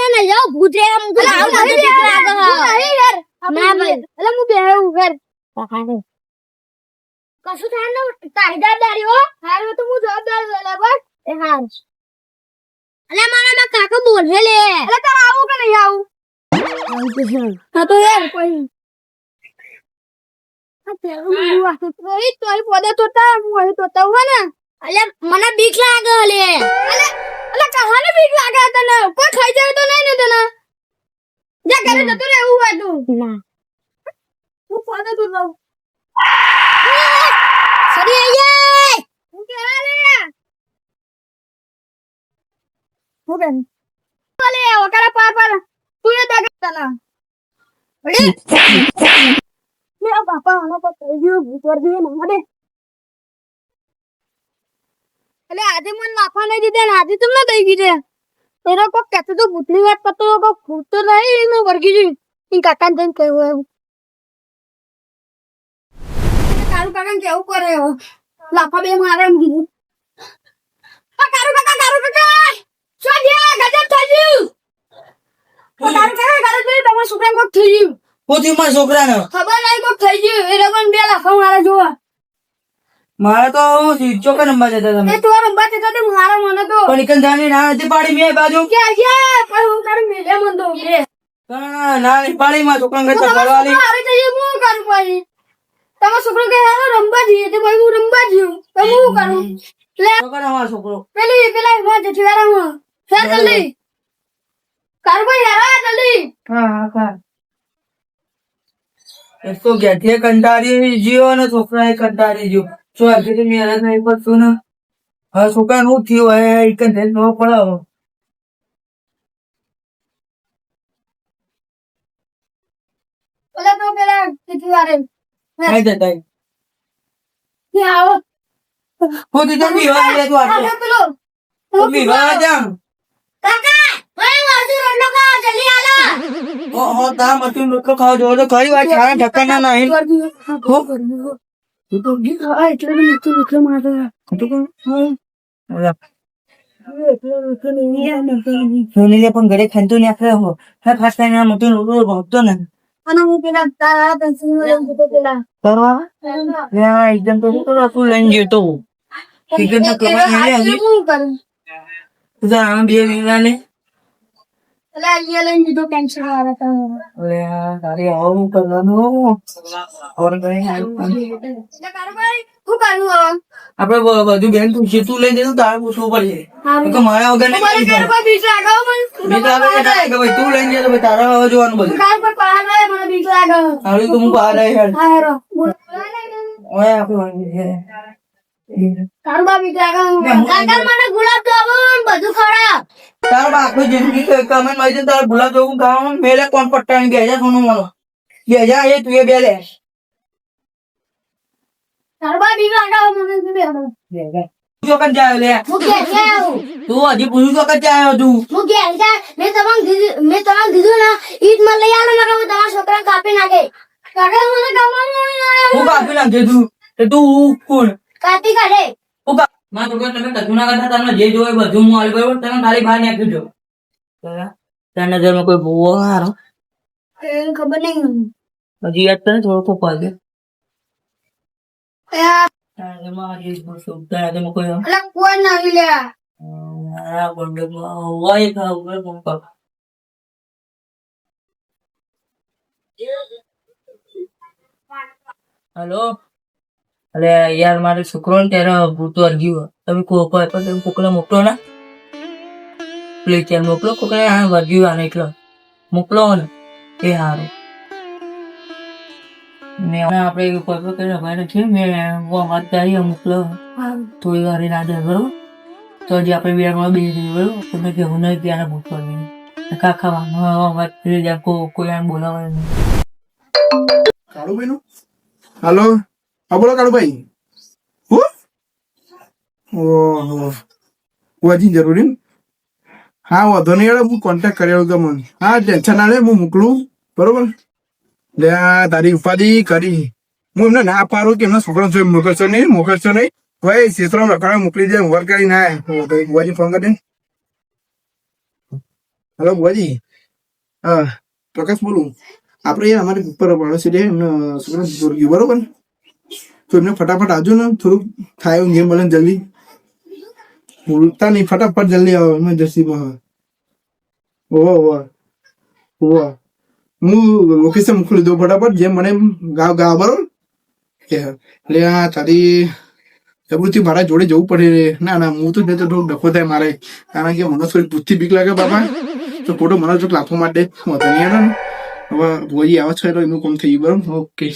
ને જાવ ભૂત રે હું તો આવું નથી યાર ના ભાઈ એટલે હું બેહું ઘર કાકાને કશું થાય ને તાહીદારદારી હો હારું તો હું જવાબદાર લેલા બસ એ હાર અલે મારા કાકા બોલે લે એટલે તાર આવું કે નહીં આવું હા તો યાર કોઈ મને બીક લાગે લે અલે કહાને બીક લાગે તને કોઈ ખાઈ જાય તો નહીં ને તને જા ઘરે જતો રે એવું હોય તું ના હું પોદે તો રહું સરી આયે હું કે લે હું બેન લે ઓકરા પાર તું એ દગા તને અડી મેરા બાપા આનો પર કઈ ભૂતર દે ના દે એટલે આજે મને નાફા નહીં દીધે ને આજે તમને દઈ ગઈ એનો કોક કહેતો તો ભૂતની વાત કરતો તો ભૂત તો નહીં ને વર્ગી જઈ એ કાકાને જઈને કહ્યું એવું કારું કાકાને કેવું કરે લાફા બે મારે એમ કીધું કારું કાકા શું છે ગજબ થઈ ગયું કારું કાકા તમારા છોકરાને કોક થઈ ગયું પોતી મારા છોકરાને ખબર નહીં કોક થઈ ગયું એ રમણ બે લાફા મારે જોવા મારે તો ચોકા નંબર જતા તમે એ તો રંબા જતા તે મારા મને તો પણ એકન જાની ના નથી પાડી મે બાજુ કે પણ હું કર મેલે મન દો કે ના ની પાડી માં છોકરાને કરતા પડવાની અરે તો એ હું કરું પછી તમારો છોકરો કે હારો રંબા જી તે ભાઈ હું રંબા જીઉં તો હું કરું લે છોકરા અમારો છોકરો પેલા માં જઠવારામાં ફેર જલ્દી કર ભાઈ યાર જલ્દી હા એસો ગેઠે કંટાળી જીવો ને છોકરા કંટાળી જીવ જો આજે મેરા નહીં પડતું ને હા છોકરા નું થયું હોય એક જ ન પડાવો ઓલા તો પેલા જઠવારે આઈ જતા કે આવો પોતી તો બીવા દે તું આટલો પેલો બીવા જામ કાકા ભાઈ વાજુ રોટલો કા જલ્દી આલા હો તા મતું રોટલો ખાવ જો તો ખરી વાત છાણા ઢક્કના નહીં હો તું તો ગી ખા એટલે મતું રોટલો મારે તું કોણ ઓલા સોનીલે પણ ઘરે ખાંતો ને આખરે હો હા ખાસ કરીને મતું રોટલો ભોગતો ને અને હું પેલા તારા પેન્સિલ માં જતો પેલા કરવા લે એકદમ તો તું લઈને જતો ઠીક છે કમાઈ લે હું કરું જા આમ બે વિના ને એટલે અહીંયા લઈને જતો પેન્સિલ વાળા તા લે તારી આવું કરવાનું ઓર કઈ એટલે કારભાઈ હું કરું આપડે બધું બેન તું તું લઈ જતું તારે પૂછવું પડશે કે મારા વગર મારે કારભાઈ બીજ લાગાવ મને તું લઈને જતો ભાઈ તારા હવે જોવાનું બધું કારભાઈ પહાડ લાગે મને બીજ લાગાવ આવડી તો હું બહાર આવી હેડ હા હેરો ઓય આપણે કારભાઈ બીજ લાગાવ કાકા મને ગુલાબ જામુન બધું ખવડાવ તારા બાપુ જિંદગી કમેન્ટ માં તારા ગુલાબ જામુન ખાવાનું મેલે કોણ પટ્ટાની ગયા સોનું મને ગયા એ તું એ બે લે કારભાઈ બીજ લાગાવ મને બે ચોકન જાય લે હું કે જાઉં તું હજી પૂછું ચોકન જાય તું હું કે મેં તમને દીધું ને ઈદ માં લઈ આલો નકા હું તમારા છોકરાને કાપી નાખે કાકા મને કાપવાનું હું કાપી નાખજે તું તું કોણ કાપી કાઢે માં તો તમે કશું ના કરતા તમને જે જોવે બધું હું આલી બરોબર તમે ખાલી બહાર નાખી દો તારા નજરમાં કોઈ ભૂવો હારો ખબર નહીં હજી યાદ કરે થોડો કોપા દે યાર તારામાં હજી તારામાં કોઈ અલા કોઈ નહીં લે આ બંડમાં હોય ખાવ કોઈ પંપા હેલો અરે યાર મારે છોકરો ને ત્યારે ભૂત વર્ગ્યું તમે કોકને મોકલો ને પ્લીઝ ચાલ મોકલો કોકને આ વર્ગ્યું આને એટલો મોકલો ને એ સારું મેં આપણે કોઈ કરીને ભાઈ છે મેં વાત કરી મોકલો થોડી વાર ના જાય બરોબર તો હજી આપણે બિહારમાં બે જઈએ બરોબર તમે કેવું નહીં ત્યાં ભૂત વર્ગ્યું ખાવાનું વાત કરી જાય કોઈ આને બોલાવે નહીં કાળુભાઈ નું હાલો હા બોલો કાળુભાઈ ઓહો વાજી જરૂરી હા વાંધો નહીં હેડો હું કોન્ટેક્ટ કરી આવું તમને હા ટેન્શન ના લે હું મોકલું બરોબર લે તારી ઉપાધિ કરી હું એમને ના પાડું કે એમના છોકરા છો મોકલશો નહીં ભાઈ ક્ષેત્રમાં રખાડા મોકલી દે વર્ક કરી ના વાજી ફોન કરી હેલો ભુવાજી. હા, પ્રકાશ બોલું. આપણે યાર અમારે ઉપર પડોશી છે એમને છોકરો જોર ગયું બરોબર, તો એમને ફટાફટ આવજો ને, થોડુંક થાય એવું જેમ બને જલ્દી. ભૂલતા નહીં, ફટાફટ જલ્દી આવો ઇમરજન્સીમાં. ઓહો ઓહો ઓહો, હું લોકેશન મોકલી દઉં ફટાફટ, જેમ મને ગાવ બરોબર. એટલે આ તારી જબરથી મારા જોડે જવું પડે. ના ના, હું તો નહીં તો થોડું ડખો થાય મારે, કારણ કે મને થોડી ભૂતથી બીક લાગે બાપા, તો ખોટો મને જો લાફો માટે વાંધો નહીં. હવે ભુવાજી આવે છે એટલે એનું કામ થઈ ગયું બરોબર. ઓકે.